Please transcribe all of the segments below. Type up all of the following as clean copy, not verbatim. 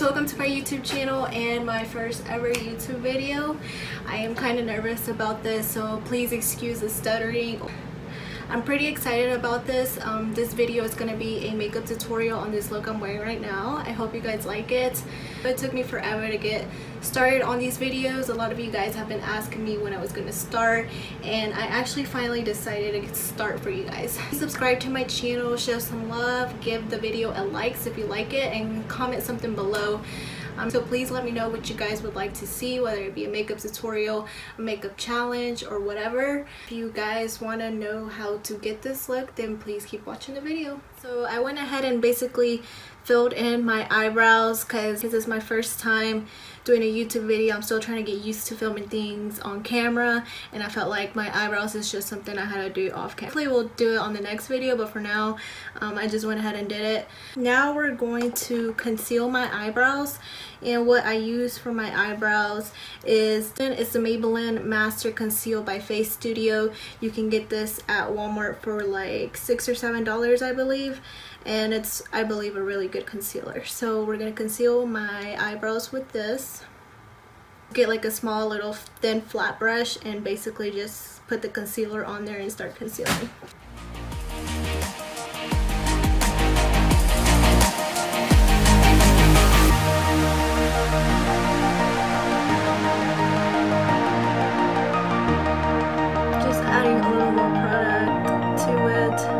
guys, welcome to my YouTube channel and my first ever YouTube video. I am kind of nervous about this, so please excuse the stuttering. I'm pretty excited about this. This video is going to be a makeup tutorial on this look I'm wearing right now. I hope you guys like it. It took me forever to get started on these videos. A lot of you guys have been asking me when I was going to start, and I actually finally decided to start for you guys. Subscribe to my channel, show some love, give the video a like if you like it, and comment something below. So please let me know what you guys would like to see, whether it be a makeup tutorial, a makeup challenge, or whatever. If you guys want to know how to get this look, then please keep watching the video. So I went ahead and basically filled in my eyebrows because this is my first time doing a YouTube video. I'm still trying to get used to filming things on camera, and I felt like my eyebrows is just something I had to do off camera. Hopefully we'll do it on the next video, but for now I just went ahead and did it. Now we're going to conceal my eyebrows, and what I use for my eyebrows is the Maybelline Master Conceal by Face Studio. You can get this at Walmart for like $6 or $7 I believe, and it's, I believe, a really good concealer. So we're gonna conceal my eyebrows with this. Get like a small little thin flat brush and basically just put the concealer on there and start concealing. Just adding a little more product to it.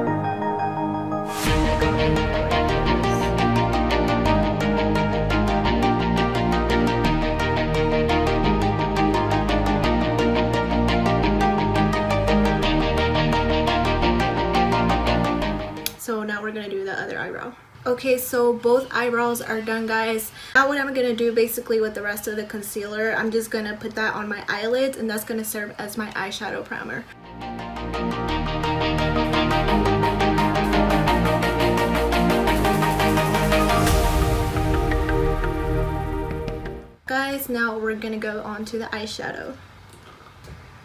So now we're gonna do the other eyebrow. Okay, so both eyebrows are done, guys. Now what I'm gonna do basically with the rest of the concealer, I'm just gonna put that on my eyelids, and that's gonna serve as my eyeshadow primer. Guys, now we're gonna go on to the eyeshadow.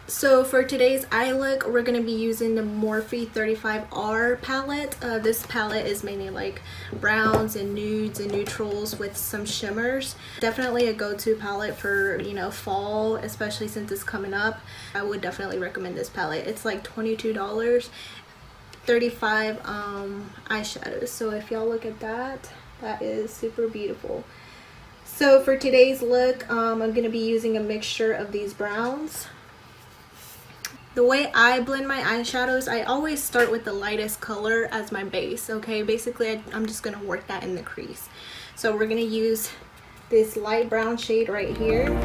So for today's eye look, we're going to be using the Morphe 35R palette. This palette is mainly like browns and nudes and neutrals with some shimmers. Definitely a go-to palette for, you know, fall, especially since it's coming up. I would definitely recommend this palette. It's like $22, 35 eyeshadows. So if y'all look at that, that is super beautiful. So for today's look, I'm going to be using a mixture of these browns. The way I blend my eyeshadows, I always start with the lightest color as my base, okay? Basically, I'm just going to work that in the crease. So we're going to use this light brown shade right here.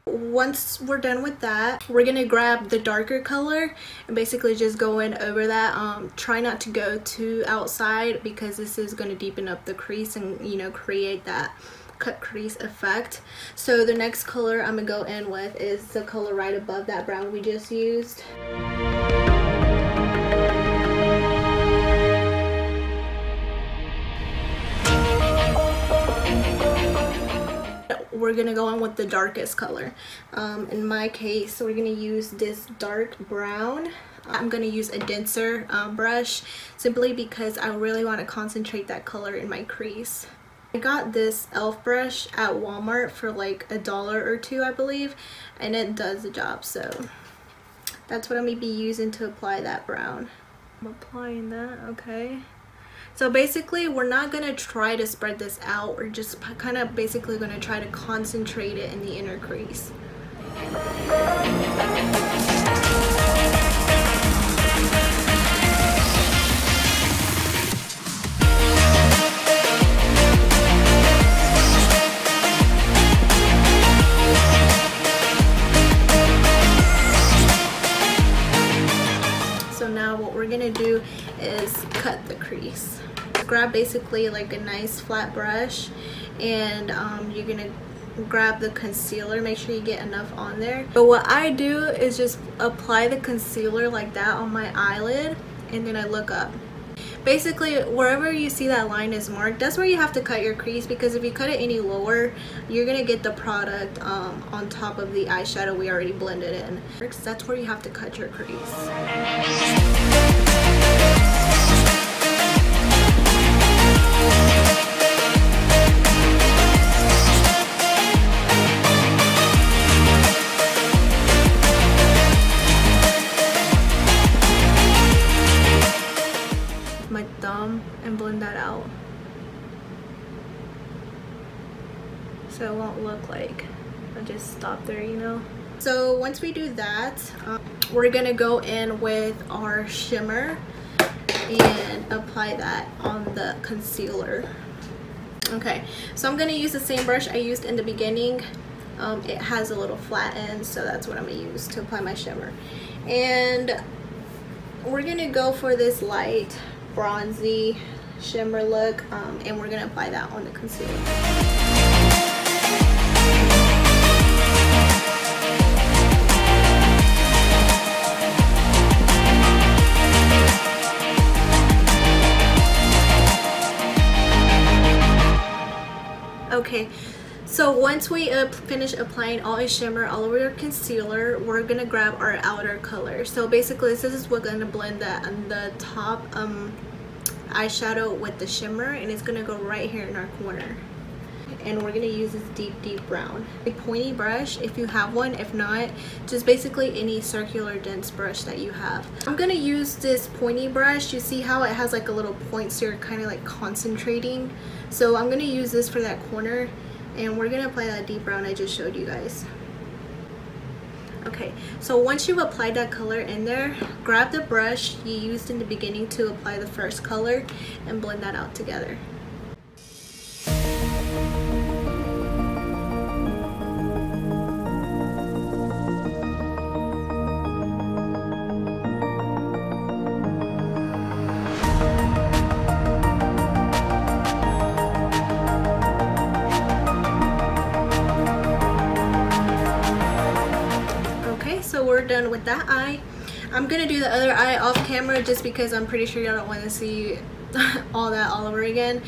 Once we're done with that, we're gonna grab the darker color and basically just go in over that. Try not to go too outside because this is gonna deepen up the crease and, you know, create that cut crease effect. So the next color I'm gonna go in with is the color right above that brown we just used. We're gonna go in with the darkest color. In my case, we're gonna use this dark brown. I'm gonna use a denser brush simply because I really want to concentrate that color in my crease. I got this e.l.f. brush at Walmart for like $1 or $2 I believe, and it does the job. So that's what I'm gonna be using to apply that brown. I'm applying that, okay. So basically, we're not going to try to spread this out. We're just kind of basically going to try to concentrate it in the inner crease. So now what we're going to do is cut the crease. Grab basically like a nice flat brush, and you're gonna grab the concealer. Make sure you get enough on there. But what I do is just apply the concealer like that on my eyelid, and then I look up. basically wherever you see that line is marked, that's where you have to cut your crease, because if you cut it any lower, you're gonna get the product on top of the eyeshadow we already blended in. That's where you have to cut your crease. My thumb and blend that out so it won't look like I just stopped there, you know. So once we do that, we're gonna go in with our shimmer and apply that on the concealer. Okay, so I'm gonna use the same brush I used in the beginning. It has a little flat end, so that's what I'm gonna use to apply my shimmer. And we're gonna go for this light bronzy shimmer look, and we're gonna apply that on the concealer. Okay, so once we finish applying all our shimmer all over your concealer, we're gonna grab our outer color. So basically this is what's gonna blend the top eyeshadow with the shimmer, and it's gonna go right here in our corner. And we're gonna use this deep brown. A pointy brush if you have one. If not, just basically any circular dense brush that you have. I'm gonna use this pointy brush. You see how it has like a little point, so you're kind of like concentrating. So I'm gonna use this for that corner, and we're gonna apply that deep brown I just showed you guys. Okay, so once you've applied that color in there, grab the brush you used in the beginning to apply the first color and blend that out together. So we're done with that eye. I'm gonna do the other eye off camera just because I'm pretty sure y'all don't want to see all that all over again.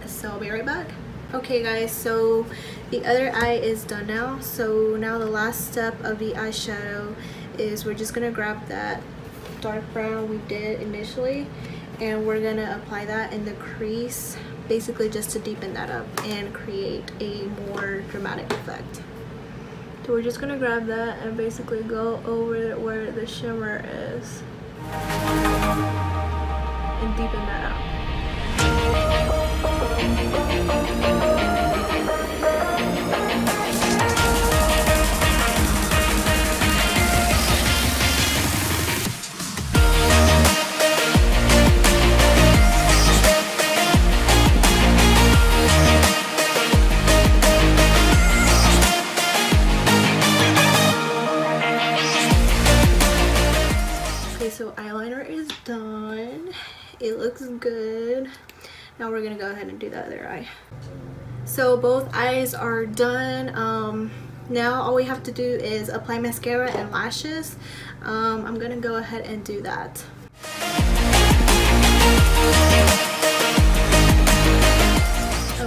So I'll be right back. Okay guys, so the other eye is done now. So now the last step of the eyeshadow is we're just gonna grab that dark brown we did initially, and we're gonna apply that in the crease, basically just to deepen that up and create a more dramatic effect. So we're just gonna grab that and basically go over where the shimmer is and deepen that up. So eyeliner is done. It looks good. Now we're gonna go ahead and do the other eye. So both eyes are done. Now all we have to do is apply mascara and lashes. I'm gonna go ahead and do that.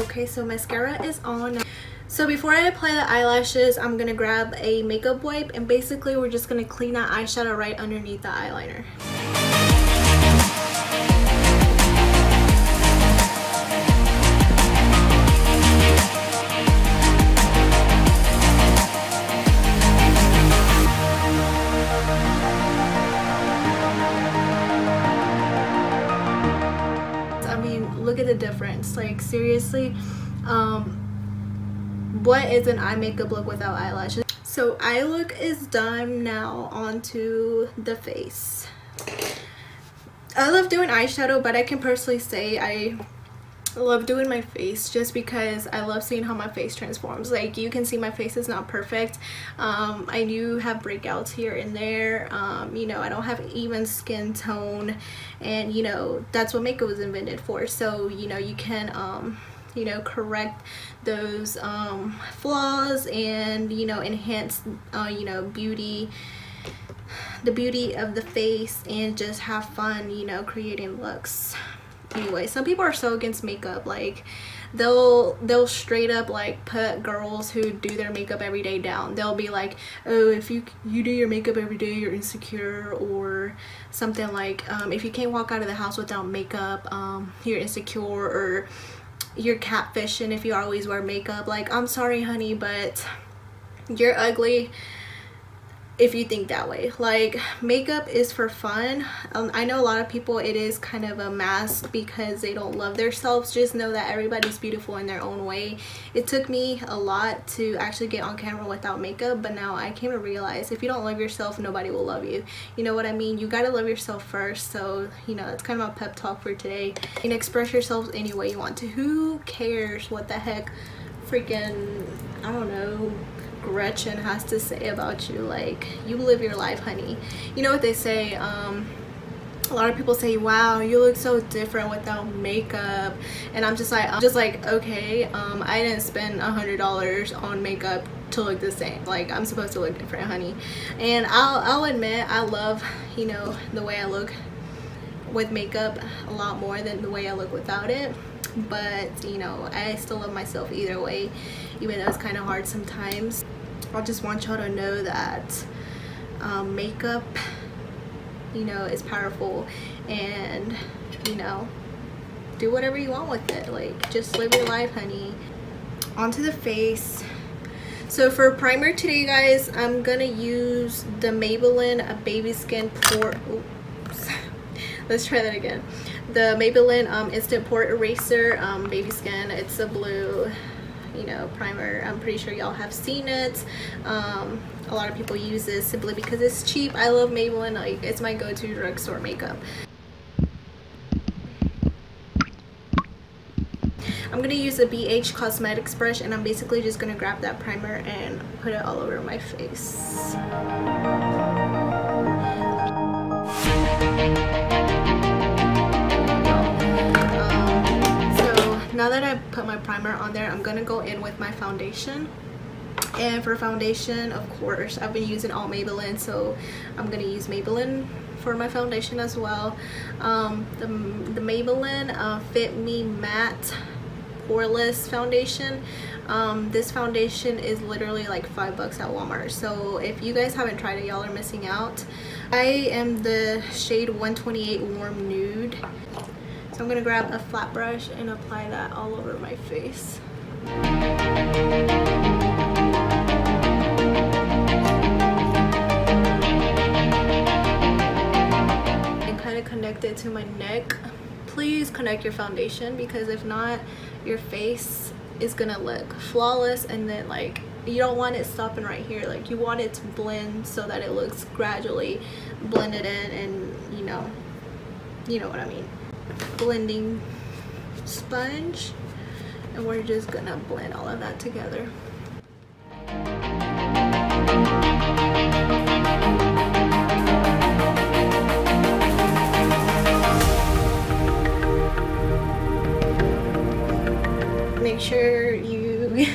Okay, so mascara is on. So before I apply the eyelashes, I'm gonna grab a makeup wipe, and basically we're just gonna clean that eyeshadow right underneath the eyeliner. I mean, look at the difference. Like seriously, what is an eye makeup look without eyelashes? So eye look is done. Now onto the face. I love doing eyeshadow, but I can personally say I love doing my face just because I love seeing how my face transforms. Like you can see my face is not perfect. I do have breakouts here and there. You know, I don't have even skin tone, and you know that's what makeup was invented for. So you know you can you know, correct those flaws and you know enhance you know beauty the beauty of the face and just have fun, you know, creating looks. Anyway, some people are so against makeup, like they'll straight up like put girls who do their makeup every day down. They'll be like, oh, if you do your makeup every day, you're insecure, or something like if you can't walk out of the house without makeup, you're insecure, or you're catfishing if you always wear makeup. Like, I'm sorry honey, but you're ugly if you think that way. Like, makeup is for fun. I know a lot of people, it is kind of a mask because they don't love themselves. Just know that everybody's beautiful in their own way. It took me a lot to actually get on camera without makeup, but now I came to realize if you don't love yourself, nobody will love you. You know what I mean? You gotta love yourself first. So, you know, that's kind of my pep talk for today. And express yourselves any way you want to. Who cares what the heck freaking, I don't know, Gretchen has to say about you? Like, you live your life, honey. You know what they say, a lot of people say, wow, you look so different without makeup, and I'm just like okay, I didn't spend $100 on makeup to look the same. Like, I'm supposed to look different, honey. And I'll admit, I love, you know, the way I look with makeup a lot more than the way I look without it. But, you know, I still love myself either way, even though it's kind of hard sometimes. I just want y'all to know that makeup, you know, is powerful, and, you know, do whatever you want with it. Like, just live your life, honey. Onto the face. So for primer today, guys, I'm gonna use the Maybelline Baby Skin Pore. Oops. Let's try that again. The Maybelline Instant Pore Eraser Baby Skin. It's a blue, you know, primer. I'm pretty sure y'all have seen it. A lot of people use this simply because it's cheap. I love Maybelline. Like, it's my go-to drugstore makeup. I'm gonna use a BH Cosmetics brush, and I'm basically just gonna grab that primer and put it all over my face. Now that I put my primer on there, I'm gonna go in with my foundation. And for foundation, of course, I've been using all Maybelline, so I'm gonna use Maybelline for my foundation as well. The Maybelline Fit Me Matte Poreless Foundation. This foundation is literally like $5 at Walmart, so if you guys haven't tried it, y'all are missing out. I am the shade 128 Warm Nude. So I'm gonna grab a flat brush and apply that all over my face. And kind of connect it to my neck. Please connect your foundation, because if not, your face is gonna look flawless, and then like, you don't want it stopping right here. Like, you want it to blend so that it looks gradually blended in, and you know what I mean. Blending sponge, and we're just gonna blend all of that together. Make sure you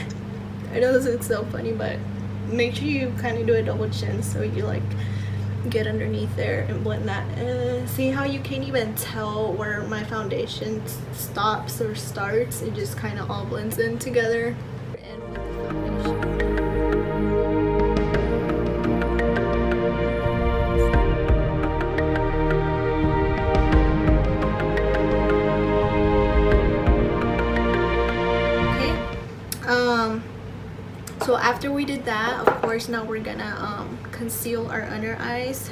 I know this is so funny, but make sure you kind of do a double chin, so you like get underneath there and blend that. See how you can't even tell where my foundation stops or starts? It just kind of all blends in together. And with the foundation, so after we did that, of course, now we're gonna conceal our under eyes.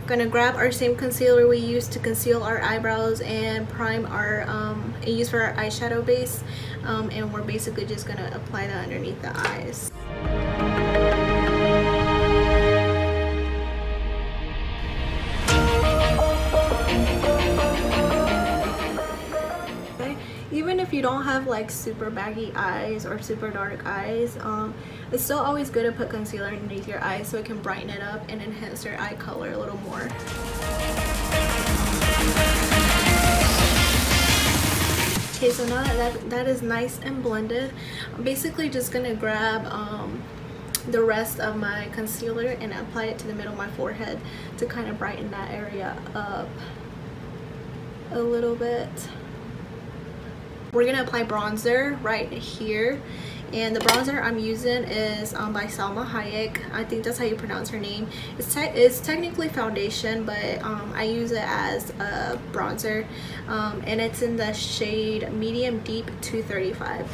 Gonna grab our same concealer we used to conceal our eyebrows and prime our and use for our eyeshadow base, and we're basically just gonna apply that underneath the eyes. Even if you don't have like super baggy eyes or super dark eyes, it's still always good to put concealer underneath your eyes so it can brighten it up and enhance your eye color a little more. Okay, so now that is nice and blended, I'm basically just gonna grab the rest of my concealer and apply it to the middle of my forehead to kind of brighten that area up a little bit. We're gonna apply bronzer right here, and the bronzer I'm using is by Salma Hayek. I think that's how you pronounce her name. It's technically foundation, but I use it as a bronzer, and it's in the shade Medium Deep 235.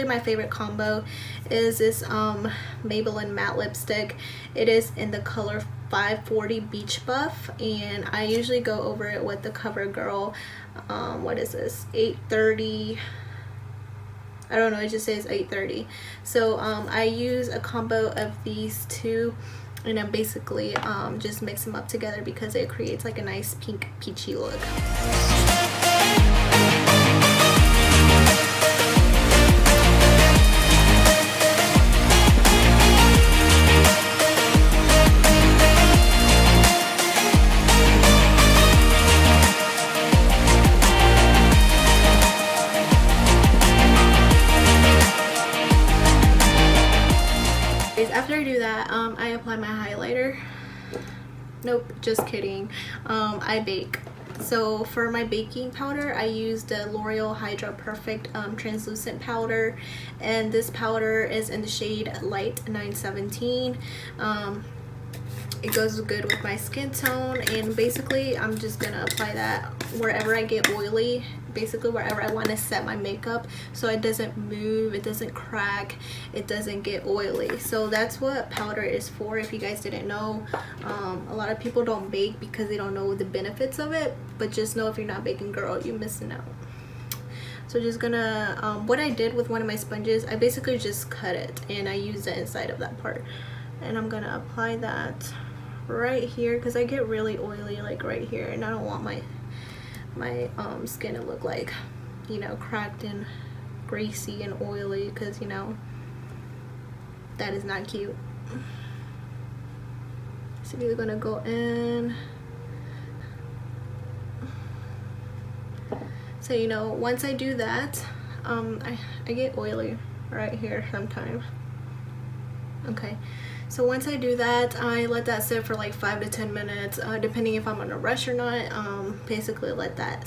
My favorite combo is this Maybelline matte lipstick. It is in the color 540 Beach Buff, and I usually go over it with the CoverGirl what is this, 830, I don't know, it just says 830. So I use a combo of these two, and I basically just mix them up together because it creates like a nice pink peachy look. After I do that, I apply my highlighter. Nope, just kidding. I bake. So for my baking powder, I use the L'Oreal Hydra Perfect translucent powder, and this powder is in the shade Light 917. It goes good with my skin tone, and basically I'm just gonna apply that wherever I get oily, basically wherever I want to set my makeup, so it doesn't move, it doesn't crack, it doesn't get oily. So that's what powder is for, if you guys didn't know. A lot of people don't bake because they don't know the benefits of it, but just know if you're not baking, girl, you're missing out. So just gonna what I did with one of my sponges, I basically just cut it and I used the inside of that part, and I'm gonna apply that right here because I get really oily like right here, and I don't want my skin to look like, you know, cracked and greasy and oily, because, you know, that is not cute. So we're gonna go in. So, you know, once I do that, I get oily right here sometimes. Okay, so once I do that, I let that sit for like 5 to 10 minutes, depending if I'm on a rush or not. Basically let that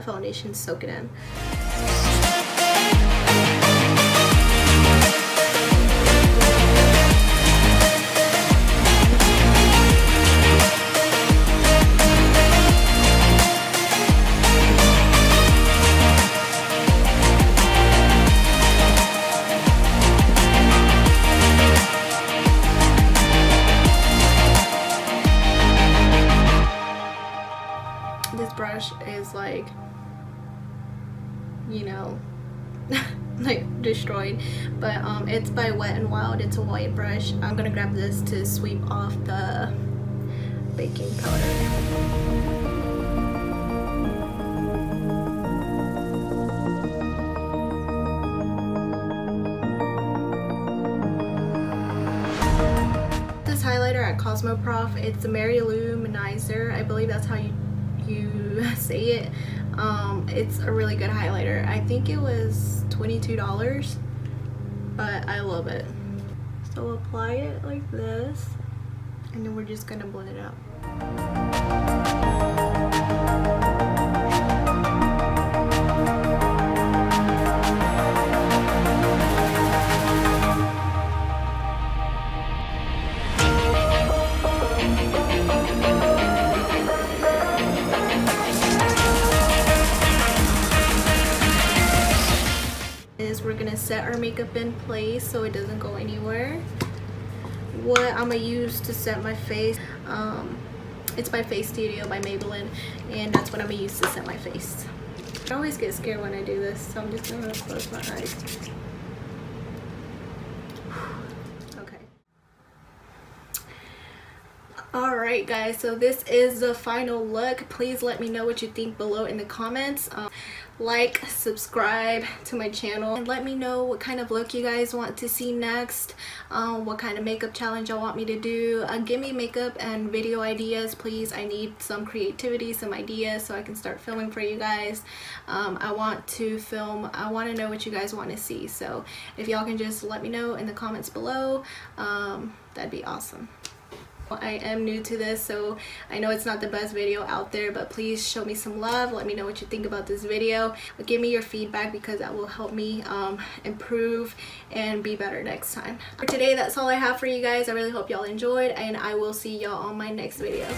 foundation soak it in. Is like, you know, like destroyed, but it's by Wet n Wild. It's a white brush. I'm gonna grab this to sweep off the baking powder. This highlighter at Cosmoprof, it's the Mary Lou Luminizer. I believe that's how you say it. It's a really good highlighter. I think it was $22, but I love it. So apply it like this, and then we're just gonna blend it out. We're gonna set our makeup in place so it doesn't go anywhere. What I'm gonna use to set my face, it's by Face Studio by Maybelline, and that's what I'm gonna use to set my face. I always get scared when I do this, so I'm just gonna close my eyes. Okay. Alright guys, so this is the final look. Please let me know what you think below in the comments. Like, subscribe to my channel, and let me know what kind of look you guys want to see next, what kind of makeup challenge y'all want me to do. Give me makeup and video ideas please. I need some creativity, some ideas so I can start filming for you guys. I want to film, I want to know what you guys want to see, so if y'all can just let me know in the comments below, that'd be awesome. I am new to this, so I know it's not the best video out there, but please show me some love. Let me know what you think about this video. Give me your feedback because that will help me improve and be better next time. For today, that's all I have for you guys. I really hope y'all enjoyed, and I will see y'all on my next video.